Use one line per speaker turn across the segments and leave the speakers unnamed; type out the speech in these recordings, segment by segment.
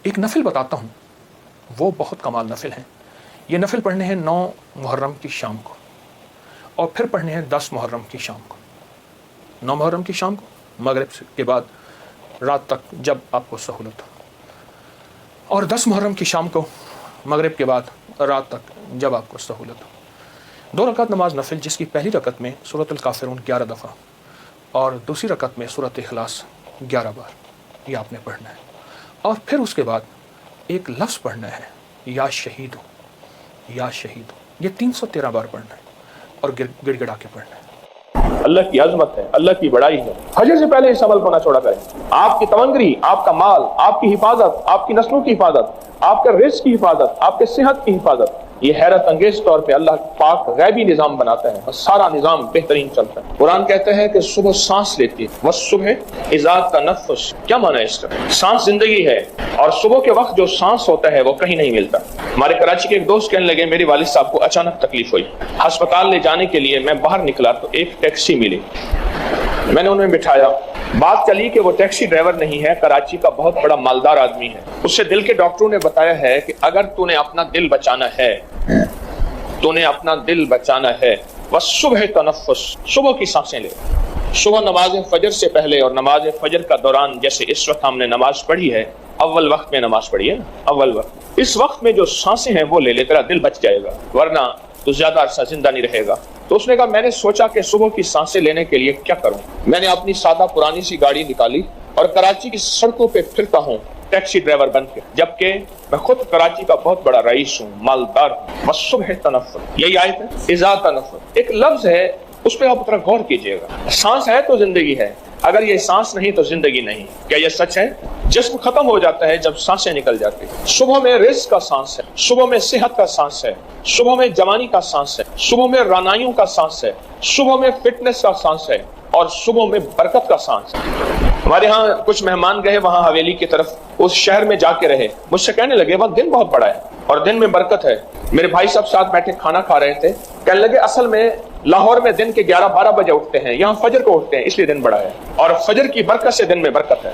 ایک نفل بتاتا ہوں، وہ بہت کمال نفل ہیں۔ یہ نفل پڑھنے ہیں 9 محرم کی شام کو، اور پھر پڑھنے ہیں 10 محرم کی شام کو۔ 9 محرم کی شام کو مغرب کے بعد رات تک جب آپ کو سہولت ہو، اور 10 محرم کی شام کو مغرب کے بعد رات تک جب آپ کو سہولت ہو۔ 2 رکعت نماز نفل، جس کی پہلی رکعت میں سورۃ الکافرون 11 دفعہ اور دوسری رکعت میں سورۃ اخلاص 11 بار، یہ آپ نے پڑھنا ہے۔ اور پھر اس کے بعد ایک لفظ پڑھنا ہے، یا شہید ہو، یا شہید ہو، یہ 313 بار پڑھنا ہے اور گڑ گڑا کے پڑھنا ہے۔
اللہ کی عظمت ہے، اللہ کی بڑائی ہے۔ فجر سے پہلے اس عمل کو نہ چھوڑا کریں۔ آپ کی تمنگری، آپ کا مال، آپ کی حفاظت، آپ کی نسلوں کی حفاظت، آپ کے رزق کی حفاظت، آپ کے صحت کی حفاظت، یہ حیرت انگیز طور پہ اللہ پاک غیبی نظام بناتا ہے اور سارا نظام بہترین چلتا ہے۔ قرآن کہتا ہے کہ صبح سانس لیتی ہے، وَالصُّبْحِ اِذَا تَنَفَّسَ۔ کیا معنی ہے اس کا؟ سانس زندگی ہے، اور صبح کے وقت جو سانس ہوتا ہے وہ کہیں نہیں ملتا۔ ہمارے کراچی کے ایک دوست کہنے لگے میرے والد صاحب کو اچانک تکلیف ہوئی، ہسپتال لے جانے کے لیے میں باہر نکلا تو ایک ٹیکسی ملی، میں نے انہیں بٹھایا۔ بات چلی کہ وہ ٹیکسی ڈرائیور نہیں ہے، کراچی کا بہت بڑا مالدار آدمی ہے۔ اس سے دل کے ڈاکٹروں نے بتایا ہے کہ اگر تو نے اپنا دل بچانا ہے، تو نے اپنا دل بچانا ہے، وَالصُّبْحِ تَنَفَّسْ، صبح کی سانسیں لے۔ صبح نماز فجر سے پہلے اور نماز فجر کا دوران، جیسے اس وقت ہم نے نماز پڑھی ہے، اول وقت میں نماز پڑھی ہے نا، اول وقت، اس وقت میں جو سانسیں ہیں وہ لے لے، تیرا دل بچ جائے گا، ورنہ تو زیادہ عرصہ زندہ نہیں رہے گا۔ تو اس نے کہا میں نے سوچا کہ صبح کی سانسیں لینے کے لیے کیا کروں۔ میں نے اپنی سادہ پرانی سی گاڑی نکالی اور کراچی کی سڑکوں پہ پھرتا ہوں ٹیکسی ڈرائیور بن کے، جبکہ میں خود کراچی کا بہت بڑا رئیس ہوں، مالدار ہوں۔ وَالصُّبْحِ تَنَفَّسْ، یہی آیت ہے، اِذَا تَنَفَّسْ، ایک لفظ ہے، اس پہ آپ ذرا غور کیجئے گا۔ سانس ہے تو زندگی ہے، اگر یہ سانس نہیں تو زندگی نہیں۔ کیا یہ سچ ہے؟ جسم ختم ہو جاتا ہے جب سانسیں نکل جاتی ہیں۔ صبح میں رزق کا سانس ہے، صبح میں صحت کا سانس ہے، صبح میں جوانی کا سانس ہے، صبح میں رانائیوں کا سانس ہے، صبح میں فٹنس کا سانس ہے، اور صبح میں برکت کا سانس ہے۔ ہمارے ہاں کچھ مہمان گئے وہاں حویلی کی طرف، اس شہر میں جا کے رہے، مجھ سے کہنے لگے وہاں دن بہت بڑا ہے اور دن میں برکت ہے۔ میرے بھائی صاحب ساتھ بیٹھے کھانا کھا رہے تھے، کہنے لگے اصل میں لاہور میں دن کے 11-12 بجے اٹھتے ہیں، یہاں فجر کو اٹھتے ہیں، اس لیے دن بڑا ہے، اور فجر کی برکت سے دن میں برکت ہے۔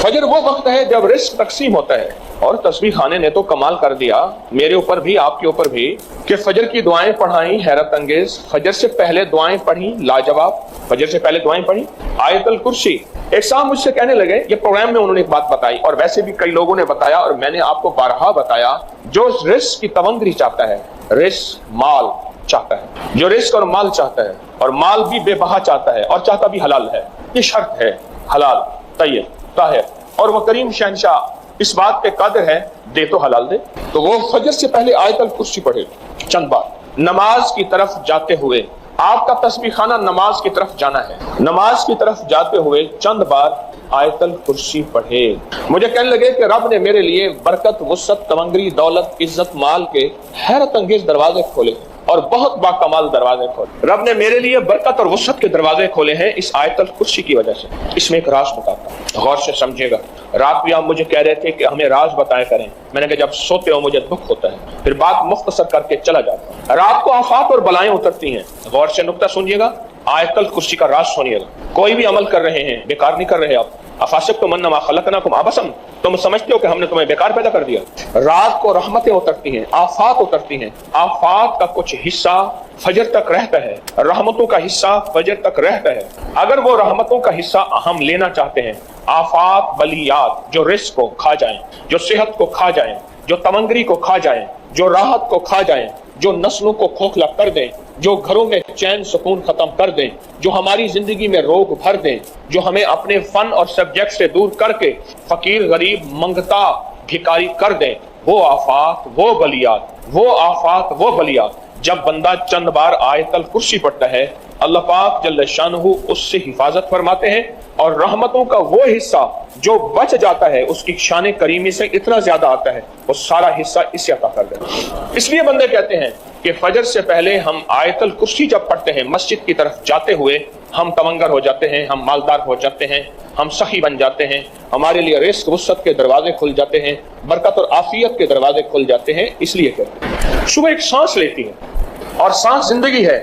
فجر وہ وقت ہے جب رزق تقسیم ہوتا ہے، اور تسبیح خانے نے تو کمال کر دیا، میرے اوپر بھی آپ کے اوپر بھی، کہ فجر کی دعائیں پڑھائیں حیرت انگیز، فجر سے پہلے دعائیں پڑھیں لاجواب، فجر سے پہلے دعائیں پڑھیں، آیت الکرسی۔ ایک صاحب مجھ سے کہنے لگے، یہ پروگرام میں انہوں نے ایک بات بتائی اور ویسے بھی کئی لوگوں نے بتایا، اور میں نے آپ کو بارہا بتایا، جو رزق کی تمنگری چاہتا ہے، رزق مال چاہتا ہے، جو رزق اور مال چاہتا ہے، اور مال بھی بے بہا چاہتا ہے، اور چاہتا بھی حلال ہے، یہ شرط ہے، حلال، طیب، طاہر، اور وہ کریم شہنشاہ اس بات پہ قادر ہے، دے تو حلال دے۔ تو وہ فجر سے پہلے آیت الکرسی پڑھے چند بار، نماز کی طرف جاتے ہوئے، آپ کا تسبیح خانہ نماز کی طرف جانا ہے، نماز کی طرف جاتے ہوئے چند بار آیت الکرسی پڑھے۔ مجھے کہنے لگے کہ رب نے میرے لیے برکت، وسعت، تمنگری، دولت، عزت، مال کے حیرت انگیز دروازے کھولے، اور بہت با کمال دروازے کھولے۔ رب نے میرے لیے برکت اور وسعت کے دروازے کھولے ہیں اس آیت الکرسی کی وجہ سے۔ اس میں ایک راز بتاتا ہوں، غور سے سمجھے گا۔ رات بھی آپ مجھے کہہ رہے تھے کہ ہمیں راز بتایا کریں، میں نے کہا جب سوتے ہو مجھے دکھ ہوتا ہے، پھر بات مختصر کر کے چلا جاتا ہوں۔ رات کو آفات اور بلائیں اترتی ہیں، غور سے نکتہ سنیے گا، آیت الکرسی کا راز سنیے گا۔ کوئی بھی عمل کر رہے ہیں، بیکار نہیں کر رہے آپ۔ افاسبتم انما خلقناکم عبثا، تم سمجھتے ہو کہ ہم نے تمہیں بیکار پیدا کر دیا؟ رات کو رحمتیں اترتی ہیں، آفات اترتی ہیں، آفات کا کچھ حصہ فجر تک رہتا ہے، رحمتوں کا حصہ فجر تک رہتا ہے۔ اگر وہ رحمتوں کا حصہ ہم لینا چاہتے ہیں، آفات، بلیات جو رزق کو کھا جائیں، جو صحت کو کھا جائیں، جو تمنگری کو کھا جائیں، جو راحت کو کھا جائیں، جو نسلوں کو کھوکھلا کر دیں، جو گھروں میں چین سکون ختم کر دیں، جو ہماری زندگی میں روگ بھر دیں، جو ہمیں اپنے فن اور سبجیکٹ سے دور کر کے فقیر، غریب، منگتا، بھکاری کر دیں، وہ آفات، وہ بلیات، وہ آفات، وہ بلیات، جب بندہ چند بار آیت الکرسی پڑھتا ہے، اللہ پاک جل شانہ اس سے حفاظت فرماتے ہیں، اور رحمتوں کا وہ حصہ جو بچ جاتا ہے اس کی شان کریمی سے اتنا زیادہ آتا ہے، وہ سارا حصہ اسے عطا کر دیتا ہے۔ اس لیے بندے کہتے ہیں کہ فجر سے پہلے ہم آیت الکرسی جب پڑھتے ہیں، مسجد کی طرف جاتے ہوئے ہم تمنگر ہو جاتے ہیں، ہم مالدار ہو جاتے ہیں، ہم سخی بن جاتے ہیں، ہمارے لیے رزق، وسعت کے دروازے کھل جاتے ہیں، برکت اور عافیت کے دروازے کھل جاتے ہیں۔ اس لیے کہتے ہیں صبح ایک سانس لیتی ہے، اور سانس زندگی ہے،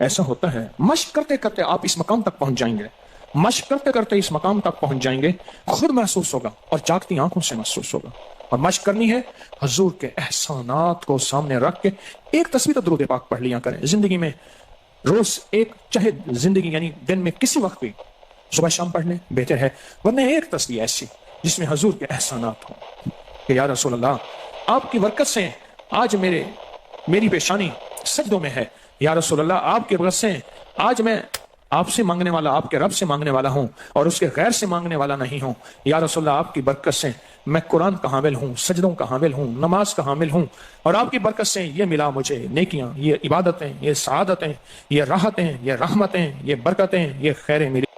ایسا ہوتا ہے مشق کرتے کرتے آپ اس مقام تک پہنچ جائیں گے، مشق کرتے کرتے اس مقام تک پہنچ جائیں گے، خود محسوس ہوگا اور جاگتی آنکھوں سے محسوس ہوگا۔ اور مشق کرنی ہے حضور کے احسانات کو سامنے رکھ کے ایک تصویر درود پاک پڑھ لیا کریں زندگی میں، روز ایک، چاہے زندگی یعنی دن میں کسی وقت بھی صبح شام پڑھ لیں بہتر ہے، ورنہ ایک تصویر ایسی جس میں حضور کے احسانات ہوں کہ یا رسول اللہ آپ کی برکت سے آج میری پیشانی سجدوں میں ہے، یا رسول اللہ آپ کی برکت سے آج میں آپ سے مانگنے والا، آپ کے رب سے مانگنے والا ہوں اور اس کے غیر سے مانگنے والا نہیں ہوں، یا رسول اللہ آپ کی برکت سے میں قرآن کا حامل ہوں، سجدوں کا حامل ہوں، نماز کا حامل ہوں، اور آپ کی برکت سے یہ ملا مجھے نیکیاں، یہ عبادتیں، یہ سعادتیں، یہ راحتیں، یہ رحمتیں، یہ برکتیں، یہ خیریں ملی۔